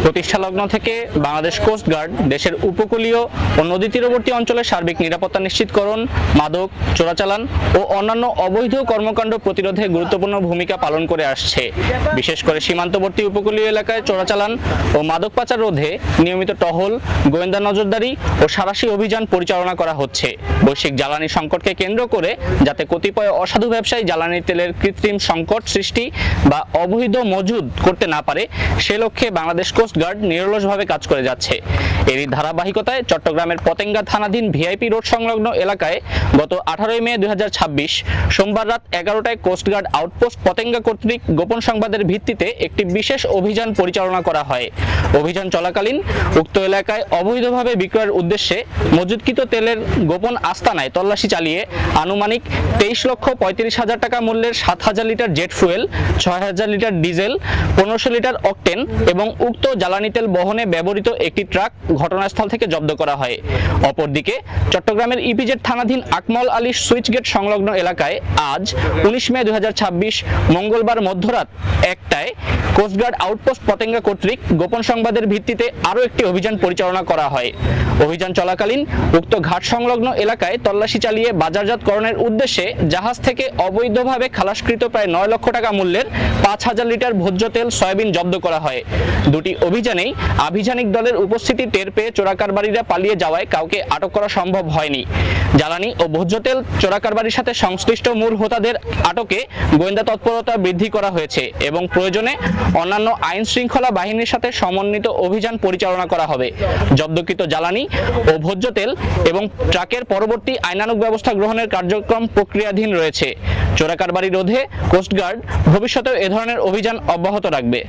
প্রতিষ্ঠা লগ্ন থেকে বাংলাদেশ কোস্ট গার্ড দেশের উপকূলীয় ও নদী তীরবর্তী অঞ্চলে সার্বিক নিরাপত্তা নিশ্চিতকরণ, মাদক চোরাচালান ও অন্যান্য অবৈধ কর্মকাণ্ড প্রতিরোধে গুরুত্বপূর্ণ ভূমিকা পালন করে আসছে। বিশেষ করে সীমান্তবর্তী উপকূলীয় এলাকায় চোরাচালান ও মাদক পাচার রোধে নিয়মিত টহল, গোয়েন্দা নজরদারি ও সাঁড়াশি অভিযান পরিচালনা করা হচ্ছে। বৈশ্বিক জ্বালানি সংকটকে কেন্দ্র করে যাতে কতিপয় অসাধু ব্যবসায়ী জ্বালানি তেলের কৃত্রিম সংকট সৃষ্টি বা অবৈধ মজুদ করতে না পারে, সে লক্ষ্যে বাংলাদেশ কোস্ট গার্ড নিরলসভাবে কাজ করে যাচ্ছে। এরই ধারাবাহিকতায় চট্টগ্রামের পতেঙ্গা থানাধীন ভিআইপি রোড সংলগ্ন এলাকায় গত 18 মে 2026 সোমবার রাত 11টায় কোস্টগার্ড আউটপোস্ট পতেঙ্গা কর্তৃক গোপন সংবাদের ভিত্তিতে একটি বিশেষ অভিযান পরিচালনা করা হয়। অভিযান চলাকালীন উক্ত এলাকায় অবৈধভাবে বিক্রয়ের উদ্দেশ্যে মজুদকৃত তেলের গোপন আস্তানায় তল্লাশি চালিয়ে আনুমানিক 23,35,000 টাকা মূল্যের 7,000 litre jet fuel, 6,000 litre diesel, 1500 litre octane এবং উক্ত জ্বালানি তেল বহনে ব্যবহৃত একটি ট্রাক ঘটনাস্থল থেকে জব্দ করা হয়। অপরদিকে চট্টগ্রামের ইপিজেড থানাধীন আকমল আলী সুইচ গেট সংলগ্ন এলাকায় আজ 19 মে 2026 মঙ্গলবার মধ্যরাত 1টায় কোস্টগার্ড আউটপোস্ট পতেঙ্গা কর্তৃক গোপন সংবাদের ভিত্তিতে আরও একটি অভিযান পরিচালনা করা হয়। অভিযান চলাকালীন উক্ত ঘাট সংলগ্ন এলাকায় তল্লাশি চালিয়ে বাজারজাতকরণের উদ্দেশ্যে জাহাজ থেকে অবৈধভাবে খালাসকৃত প্রায় 9 লক্ষ টাকা মূল্যের 5,000 লিটার ভোজ্য তেল, সয়াবিন জব্দ করা হয়। দুটি অভিযানেই আভিযানিক দলের উপস্থিতি টের পেয়ে চোরাকারবারীরা পালিয়ে যাওয়ায় কাউকে আটক করা সম্ভব হয়নি। জ্বালানি ও ভোজ্য তেল চোরাকারবারির সাথে সংশ্লিষ্ট মূল হোতাদের আটকে গোয়েন্দা তৎপরতা বৃদ্ধি করা হয়েছে এবং প্রয়োজনে অন্যান্য আইন শৃঙ্খলা বাহিনীর সাথে সমন্বিত অভিযান পরিচালনা করা হবে। জব্দকৃত জ্বালানি ও ভোজ্য তেল এবং ট্রাকের পরবর্তী আইনানুগ ব্যবস্থা গ্রহণের কার্যক্রম প্রক্রিয়াধীন রয়েছে। চোরাকারবারি রোধে কোস্টগার্ড ভবিষ্যতেও এ ধরনের অভিযান অব্যাহত রাখবে।